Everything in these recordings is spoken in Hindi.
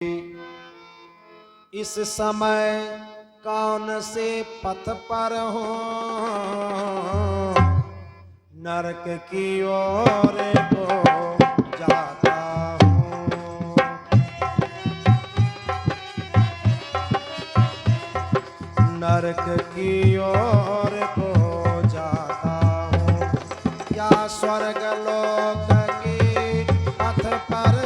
इस समय कौन से पथ पर हो, नरक की ओर को जाता हूँ। नरक की ओर को जाता हूँ या स्वर्ग लोक की पथ पर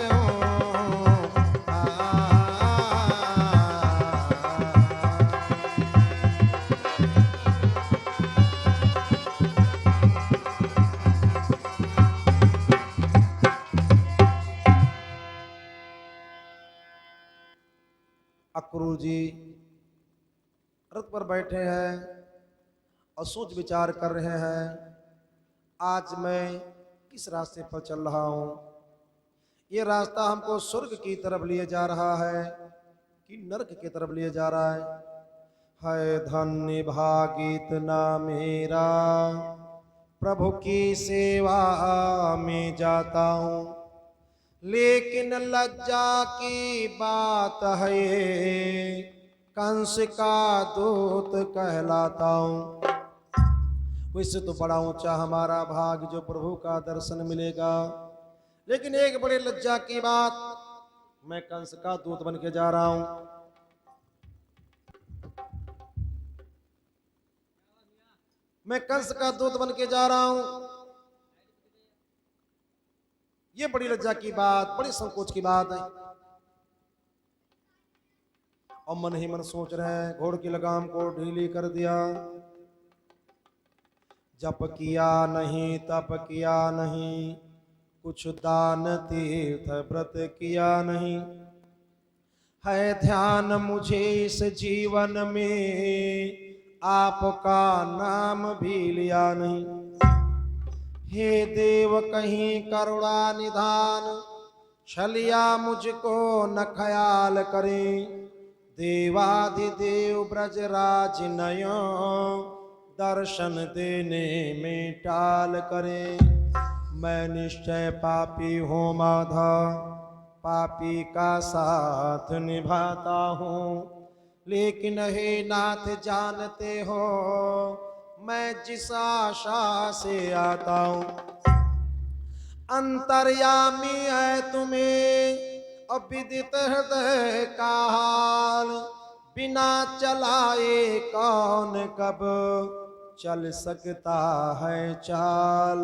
अक्रूर जी रथ पर बैठे हैं और सोच विचार कर रहे हैं, आज मैं किस रास्ते पर चल रहा हूं। ये रास्ता हमको स्वर्ग की तरफ लिए जा रहा है कि नरक की तरफ लिए जा रहा है धन्य भागित ना मेरा, प्रभु की सेवा में जाता हूं। लेकिन लज्जा की बात है, कंस का दूत कहलाता हूं। वैसे तो बड़ा ऊंचा हमारा भाग जो प्रभु का दर्शन मिलेगा, लेकिन एक बड़ी लज्जा की बात, मैं कंस का दूत बन के जा रहा हूं। मैं कंस का दूत बन के जा रहा हूं। ये बड़ी लज्जा की बात, बड़ी संकोच की बात है। और मन ही मन सोच रहे हैं, घोड़ की लगाम को ढीली कर दिया। जप किया नहीं, तप किया नहीं, कुछ दान तीर्थ व्रत किया नहीं, है ध्यान मुझे इस जीवन में, आपका नाम भी लिया नहीं। हे देव कहीं करुणा निधान, छलिया मुझको न ख्याल करें। देवाधिदेव ब्रजराज नयो, दर्शन देने में टाल करें। मैं निश्चय पापी हूँ माधव, पापी का साथ निभाता हूँ। लेकिन हे नाथ जानते हो, मैं जिस आशा से आता हूँ। अंतर्यामी है तुम्हें अविदित हृदय का हाल, बिना चलाए कौन कब चल सकता है चाल।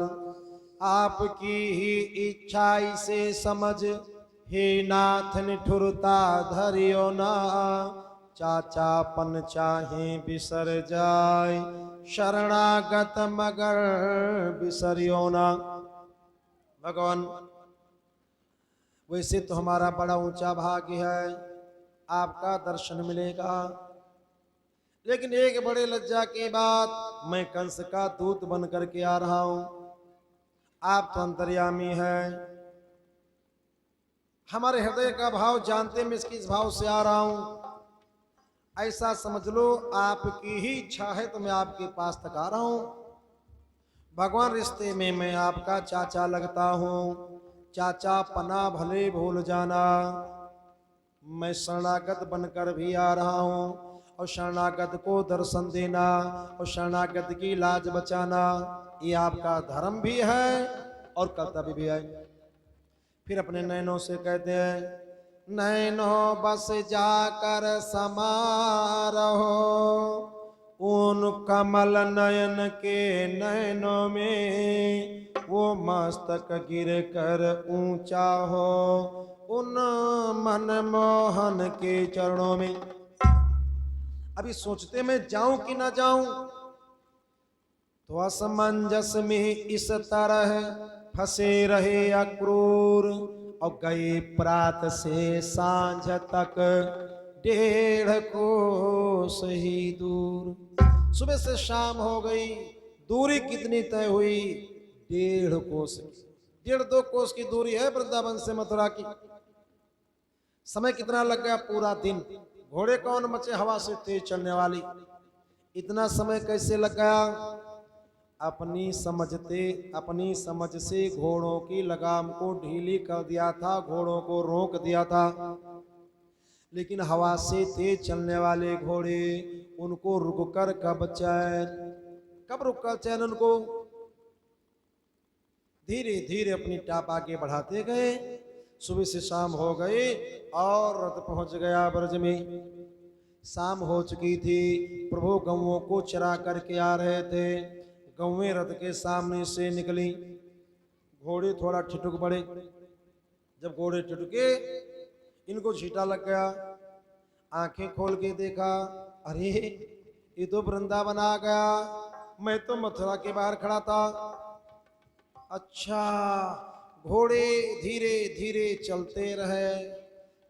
आपकी ही इच्छा इसे समझ, हे नाथ निठुरता धरियो ना। चाचापन चाहे बिसर जाए, शरणागत मगर बिसरियो ना। भगवान वैसे तो हमारा बड़ा ऊंचा भाग्य है, आपका दर्शन मिलेगा, लेकिन एक बड़े लज्जा की बात, मैं कंस का दूत बन करके आ रहा हूं। आप तो अंतर्यामी हैं, हमारे हृदय का भाव जानते, मैं किस भाव से आ रहा हूं। ऐसा समझ लो आपकी ही इच्छा है तो मैं आपके पास तक आ रहा हूं। भगवान रिश्ते में मैं आपका चाचा लगता हूं, चाचा पना भले भूल जाना। मैं शरणागत बनकर भी आ रहा हूं, और शरणागत को दर्शन देना और शरणागत की लाज बचाना, ये आपका धर्म भी है और कर्तव्य भी है। फिर अपने नैनों से कहते हैं, नैनों बस जाकर समा रहो, उन कमल नयन के नैनों में, वो मस्तक गिर कर ऊंचा हो, उन मनमोहन के चरणों में। अभी सोचते मैं जाऊं कि ना जाऊं, तो असमंजस में इस तरह फंसे रहे अक्रूर, और गए प्रात से सांझ तक 1.5 कोस ही दूर। सुबह से शाम हो गई, दूरी कितनी तय हुई? 1.5 कोस, 1.5-2 कोस की दूरी है वृंदावन से मथुरा की। समय कितना लग गया? पूरा दिन। घोड़े कौन मचे हवा से तेज चलने वाली, इतना समय कैसे लग गया? अपनी समझ से घोड़ों की लगाम को ढीली कर दिया था, घोड़ों को रोक दिया था। लेकिन हवा से तेज चलने वाले घोड़े उनको रुककर कब रुककर चैन उनको धीरे धीरे अपनी टाप आगे बढ़ाते गए। सुबह से शाम हो गए और रथ पहुंच गया ब्रज में। शाम हो चुकी थी, प्रभु गौओं को चरा करके आ रहे थे। गौएं रथ के सामने से निकली, घोड़े थोड़ा ठिठुक पड़े। जब घोड़े ठिठुके, इनको छींटा लग गया। आंखें खोल के देखा, अरे ये तो वृंदावन आ गया, मैं तो मथुरा के बाहर खड़ा था। अच्छा, घोड़े धीरे धीरे चलते रहे।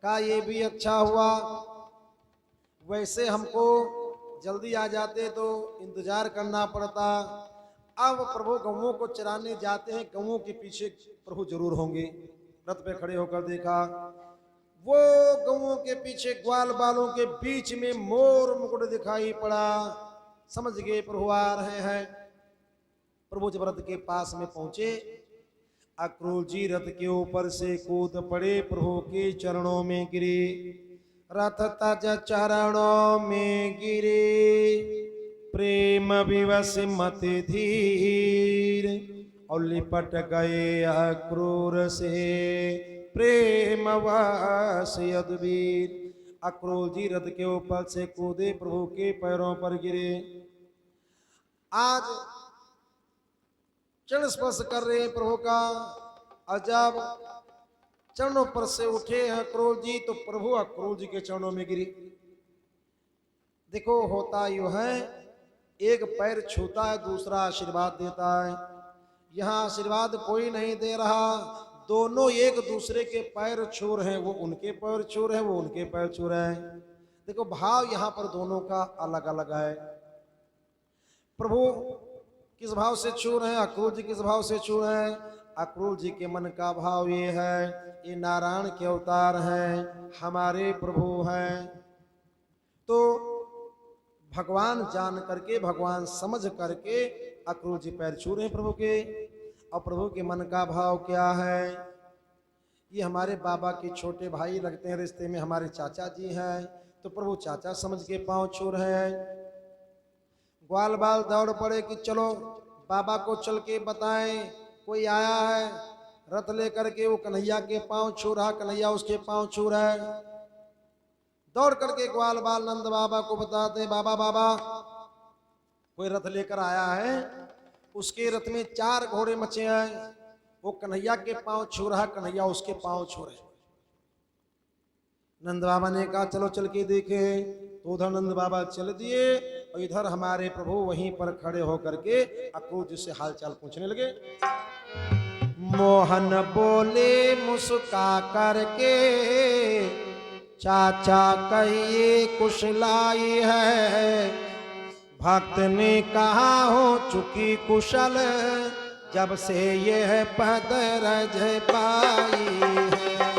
का ये भी अच्छा हुआ, वैसे हमको जल्दी आ जाते तो इंतजार करना पड़ता। अब प्रभु गौओं को चराने जाते हैं, गौओं के पीछे प्रभु जरूर होंगे। रथ पे खड़े होकर देखा, वो गौओं के पीछे ग्वाल बालों के बीच में मोर मुकुट दिखाई पड़ा। समझ गए प्रभु आ रहे हैं। प्रभु जब रथ के पास में पहुंचे, अक्रूर जी रथ के ऊपर से कूद पड़े, प्रभु के चरणों में गिरे। रथ तज चरणों में गिरे, प्रेम विवश मति धीर, और लिपट गए अक्रूर से प्रेम वश यदुवीर। अक्रूर जी रथ के ऊपर से कूदे, प्रभु के पैरों पर गिरे। आज चरण स्पर्श कर रहे हैं प्रभु का, और जब चरणों पर से उठे हैं अक्रूर जी, तो प्रभु अक्रूर जी के चरणों में गिरी। देखो होता यूं है, एक पैर छूता है, दूसरा आशीर्वाद देता है। यहाँ आशीर्वाद कोई नहीं दे रहा, दोनों एक दूसरे के पैर छू रहे हैं। वो उनके पैर छू रहे हैं, वो उनके पैर छू रहे हैं। देखो भाव यहाँ पर दोनों का अलग अलग है। प्रभु किस भाव से छू रहे हैं, अक्रूर जी किस भाव से छू रहे हैं। अक्रूर जी के मन का भाव ये है, ये नारायण के अवतार हैं, हमारे प्रभु हैं। तो भगवान जान करके, भगवान समझ करके अक्रूर जी पैर छू रहे हैं प्रभु के। और प्रभु के मन का भाव क्या है, ये हमारे बाबा के छोटे भाई लगते हैं, रिश्ते में हमारे चाचा जी हैं, तो प्रभु चाचा समझ के पांव छू रहे हैं। ग्वाल बाल दौड़ पड़े कि चलो बाबा को चल के बताएं, कोई आया है। रथ लेकर के वो कन्हैया के पांव छू रहा, कन्हैया उसके पांव छू रहा है। दौड़ करके ग्वाल बाल नंद बाबा को बताते, बाबा बाबा कोई रथ लेकर आया है, उसके रथ में 4 घोड़े मचे हैं, वो कन्हैया के पांव छू रहा, कन्हैया उसके पांव छू रहे। नंद बाबा ने कहा चलो चल के देखे। तो उधर नंद बाबा चल दिए, और इधर हमारे प्रभु वहीं पर खड़े होकर के अक्रूर जी से हालचाल पूछने लगे। मोहन बोले मुस्का करके, चाचा कहिए कुशलाई है। भक्त ने कहा हो चुकी कुशल, जब से यह पद रज पाई है।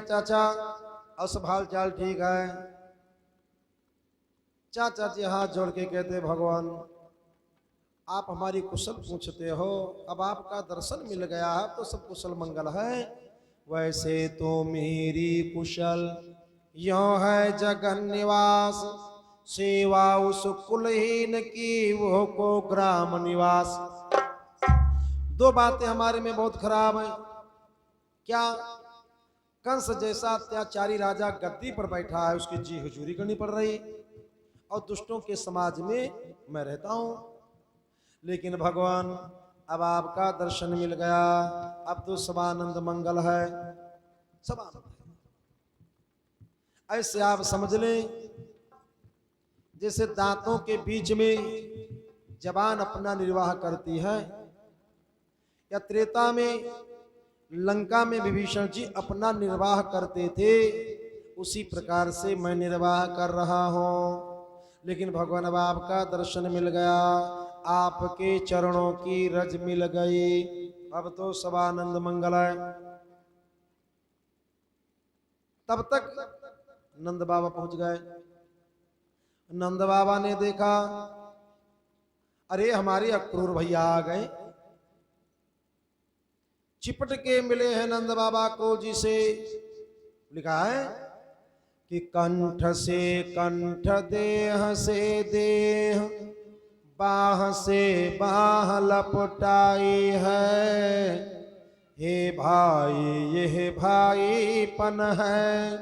चाचा और सब हाल चाल ठीक है। चाचा जी हाथ जोड़ के कहते, भगवान आप हमारी कुशल पूछते हो, अब आपका दर्शन मिल गया है तो सब कुशल मंगल है। वैसे तो मेरी कुशल यों है जगन निवास, सेवा उस कुलहीन की वो को ग्राम निवास। 2 बातें हमारे में बहुत खराब है। क्या? कंस जैसा अत्याचारी राजा गद्दी पर बैठा है, उसकी जी हुजूरी करनी पड़ रही, और दुष्टों के समाज में मैं रहता हूं। लेकिन भगवान अब आपका दर्शन मिल गया, अब तो सब आनंद मंगल है, सब आनंद है। ऐसे आप समझ लें जैसे दांतों के बीच में जबान अपना निर्वाह करती है, या त्रेता में लंका में विभीषण जी अपना निर्वाह करते थे, उसी प्रकार से मैं निर्वाह कर रहा हूं। लेकिन भगवान अब आपका दर्शन मिल गया, आपके चरणों की रज मिल गई। अब तो सब आनंद मंगल है। तब तक नंद बाबा पहुंच गए। नंद बाबा ने देखा, अरे हमारे अक्रूर भैया आ गए। चिपट के मिले हैं नंद बाबा को जी से। लिखा है कि कंठ से कंठ, देह से देह, बाह से बाह लपटाई है। हे भाई ये भाईपन है,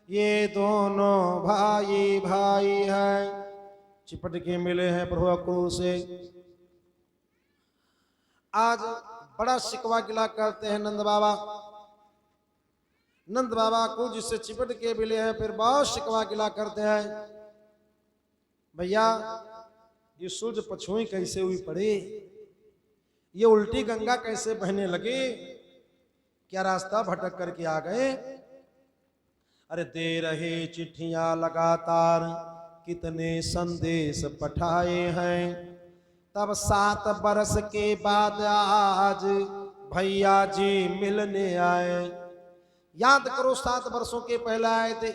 ये दोनों भाई भाई है। चिपट के मिले हैं प्रभु अक्रूर से। आज बड़ा शिकवा गिला करते हैं नंद बाबा। नंद बाबा को जिससे चिपट के मिले हैं, फिर बहुत शिकवा गिला करते हैं। भैया ये सूर्य पछुई कैसे हुई पड़ी, ये उल्टी गंगा कैसे बहने लगी, क्या रास्ता भटक करके आ गए। अरे दे रहे चिट्ठियां लगातार, कितने संदेश पठाए हैं। तब 7 बरस के बाद आज भैया जी मिलने आए। याद करो 7 वर्षों के पहले आए थे।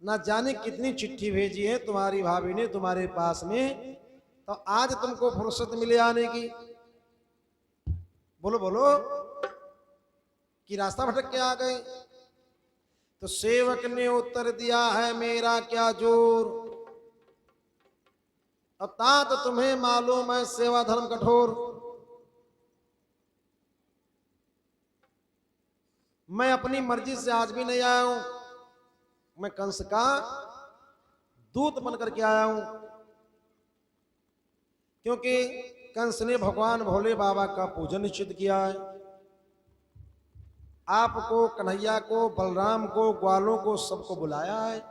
ना जाने कितनी चिट्ठी भेजी है तुम्हारी भाभी ने तुम्हारे पास में, तो आज तुमको फुर्सत मिले आने की। बोलो बोलो कि रास्ता भटक के आ गए। तो सेवक ने उत्तर दिया है, मेरा क्या जोर, अब तात तुम्हें मालूम है सेवा धर्म कठोर। मैं अपनी मर्जी से आज भी नहीं आया हूं, मैं कंस का दूत बन करके आया हूं। क्योंकि कंस ने भगवान भोले बाबा का पूजन निश्चित किया है। आपको, कन्हैया को, बलराम को, ग्वालों को, सबको बुलाया है।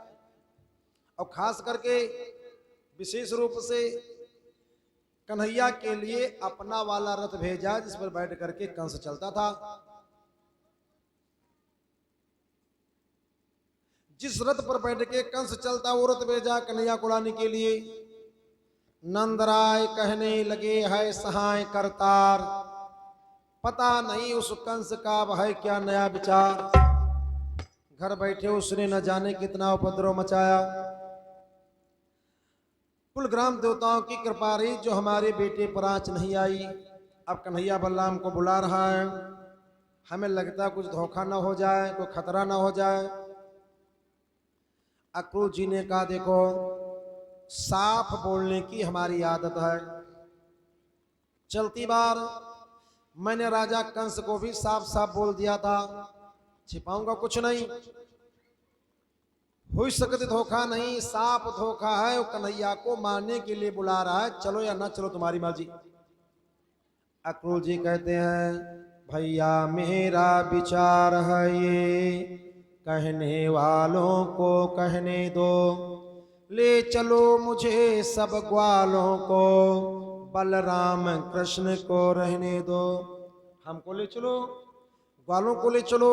और खास करके विशेष रूप से कन्हैया के लिए अपना वाला रथ भेजा, जिस पर बैठ करके कंस चलता था। जिस रथ पर बैठ के कंस चलता, वो रथ भेजा कन्हैया को लाने के लिए। नंदराय कहने लगे, है सहाय करतार, पता नहीं उस कंस का है क्या नया विचार। घर बैठे उसने न जाने कितना उपद्रव मचाया। कुल ग्राम देवताओं की कृपा रही जो हमारे बेटे पर आंच नहीं आई। अब कन्हैया बलराम को बुला रहा है। हमें लगता है कुछ धोखा ना हो जाए, कोई खतरा ना हो जाए। अक्रूर जी ने कहा, देखो साफ बोलने की हमारी आदत है। चलती बार मैंने राजा कंस को भी साफ साफ बोल दिया था, छिपाऊंगा कुछ नहीं, हो सकती धोखा नहीं, साफ धोखा है। वो कन्हैया को मारने के लिए बुला रहा है, चलो या ना चलो तुम्हारी मर्जी। अक्रूर जी कहते हैं, भैया मेरा विचार है ये, कहने वालों को कहने दो, ले चलो मुझे सब ग्वालों को, बलराम कृष्ण को रहने दो। हमको ले चलो, ग्वालों को ले चलो,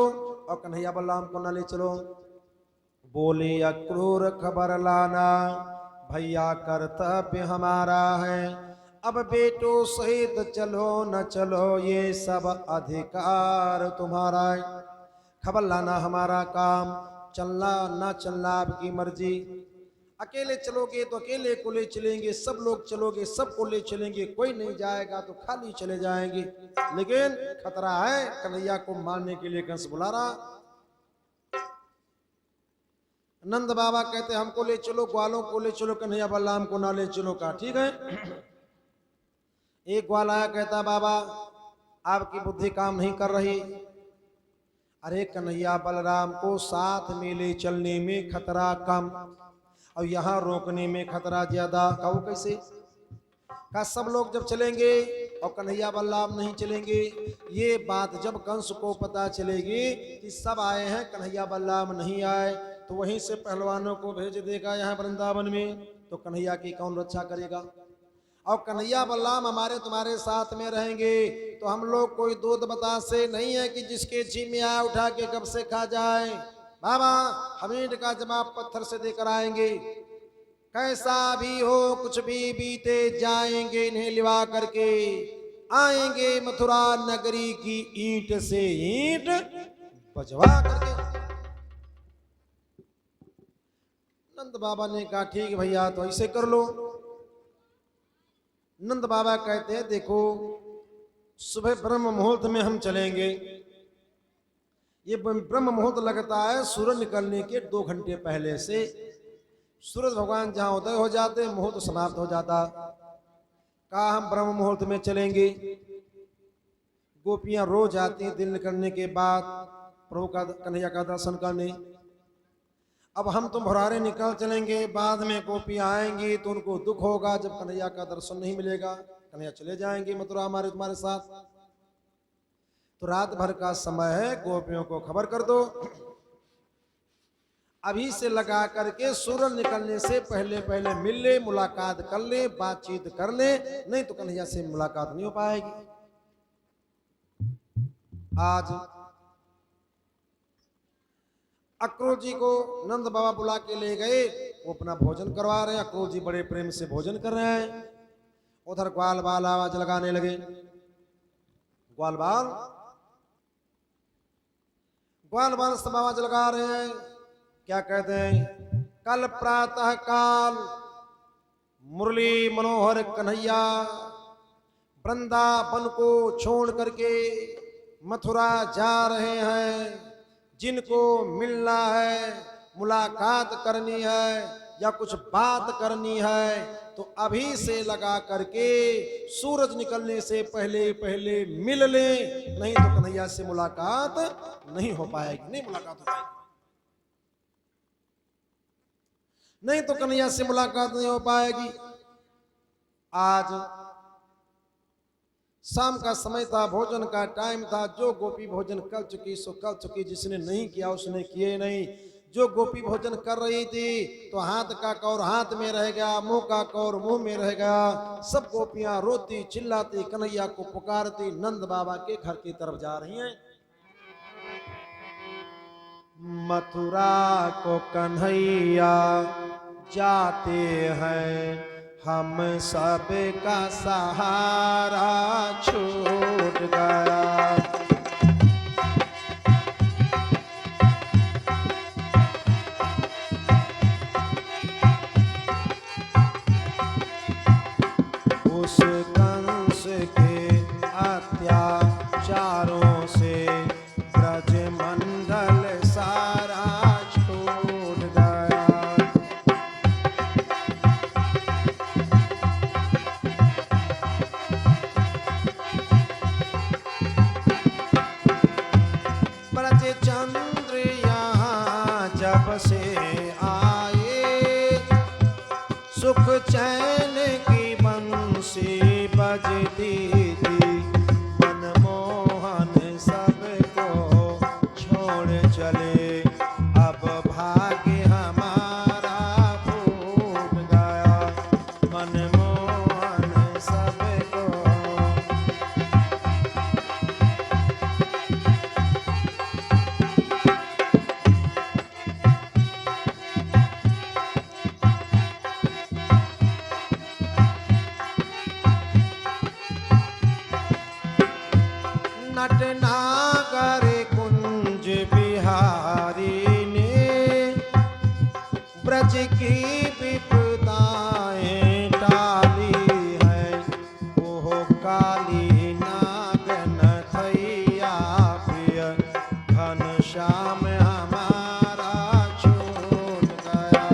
और कन्हैया बलराम को ना ले चलो। बोले अक्रूर खबर लाना, भैया कर्तव्य हमारा है। अब बेटो सहित चलो न चलो, ये सब अधिकार तुम्हारा है। खबर लाना हमारा काम, चलना ना चलना आपकी मर्जी। अकेले चलोगे तो अकेले को ले चलेंगे, सब लोग चलोगे सबको ले चलेंगे, कोई नहीं जाएगा तो खाली चले जाएंगे। लेकिन खतरा है, कन्हैया को मारने के लिए कंस बुला रहा। नंद बाबा कहते हमको ले चलो, ग्वालों को ले चलो, कन्हैया बलराम को ना ले चलो। कहा ठीक है। एक ग्वाल आया, कहता बाबा आपकी बुद्धि काम नहीं कर रही। अरे कन्हैया बलराम को साथ में ले चलने में खतरा कम और यहाँ रोकने में खतरा ज्यादा। कहो कैसे? का सब लोग जब चलेंगे और कन्हैया बलराम नहीं चलेंगे, ये बात जब कंस को पता चलेगी कि सब आए हैं कन्हैया बलराम नहीं आए, तो वहीं से पहलवानों को भेज देगा यहाँ वृंदावन में, तो कन्हैया की कौन रक्षा करेगा। और कन्हैया बलराम हमारे तुम्हारे साथ में रहेंगे तो हम लोग कोई दूध बतासे नहीं है कि जिसके जी में आए उठा के कब से खा जाए। बाबा हम ईंट का जवाब पत्थर से देकर आएंगे। कैसा भी हो कुछ भी बीते जाएंगे, इन्हें लिवा करके आएंगे मथुरा नगरी की ईंट से ईंट बजवा करके। नंद बाबा ने कहा ठीक भैया तो ऐसे कर लो। नंद बाबा कहते हैं देखो सुबह ब्रह्म मुहूर्त में हम चलेंगे। ये ब्रह्म मुहूर्त लगता है सूरज निकलने के 2 घंटे पहले से। सूरज भगवान जहां उदय हो जाते मुहूर्त समाप्त हो जाता। कहा हम ब्रह्म मुहूर्त में चलेंगे। गोपियां रोज आती हैं दिन निकलने के बाद प्रभु का कन्हैया का दर्शन करने। अब हम तो भरारे निकल चलेंगे, बाद में गोपियां आएंगी तो उनको दुख होगा जब कन्हैया का दर्शन नहीं मिलेगा। कन्हैया चले जाएंगे मथुरा हमारे तुम्हारे साथ। तो रात भर का समय है, गोपियों को खबर कर दो अभी से लगा करके सूरज निकलने से पहले पहले मिल ले, मुलाकात कर ले, बातचीत कर ले, नहीं तो कन्हैया से मुलाकात नहीं हो पाएगी। आज अक्रूर जी को नंद बाबा बुला के ले गए, वो अपना भोजन करवा रहे हैं। अक्रूर जी बड़े प्रेम से भोजन कर रहे हैं। उधर ग्वाल बाल आवाज लगाने लगे। ग्वाल बाल सब आवाज लगा रहे हैं। क्या कहते हैं? कल प्रातः काल मुरली मनोहर कन्हैया वृंदावन को छोड़ करके मथुरा जा रहे हैं। जिनको मिलना है, मुलाकात करनी है या कुछ बात करनी है तो अभी से लगा करके सूरज निकलने से पहले पहले मिल ले, नहीं तो कन्हैया से मुलाकात नहीं हो पाएगी। नहीं मुलाकात हो पाएगी, नहीं तो कन्हैया से मुलाकात नहीं हो पाएगी। आज शाम का समय था, भोजन का टाइम था। जो गोपी भोजन कर चुकी सो कर चुकी, जिसने नहीं किया उसने किए नहीं। जो गोपी भोजन कर रही थी तो हाथ का कौर हाथ में रह गया, मुंह का कौर मुंह में रह गया। सब गोपियां रोती चिल्लाती कन्हैया को पुकारती नंद बाबा के घर की तरफ जा रही हैं। मथुरा को कन्हैया जाते हैं, हम सब का सहारा छूट गया। उस कंस के अत्याचारों से ब्रज मंडल सारा छूट गया। ब्रज चंद्र यहाँ जब से आए, सुख चैन की बंसी बजती थी। मनमोहन सबको छोड़ चले, अब भाग्य हमारा फूट गया। मनमोहन सबको नटनागर कुंज बिहारी ने ब्रज की विपदाएं टाली है। वो काली नागन थैया प्रिय घनश्याम हमारा छूट गया।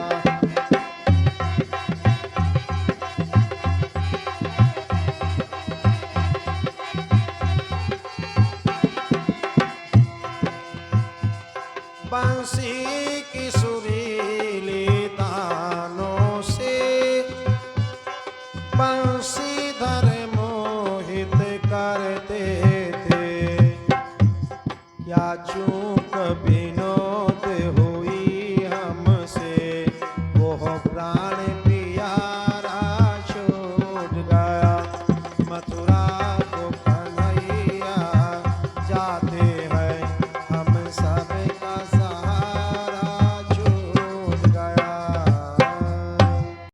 बंसी की सुरीली तानों से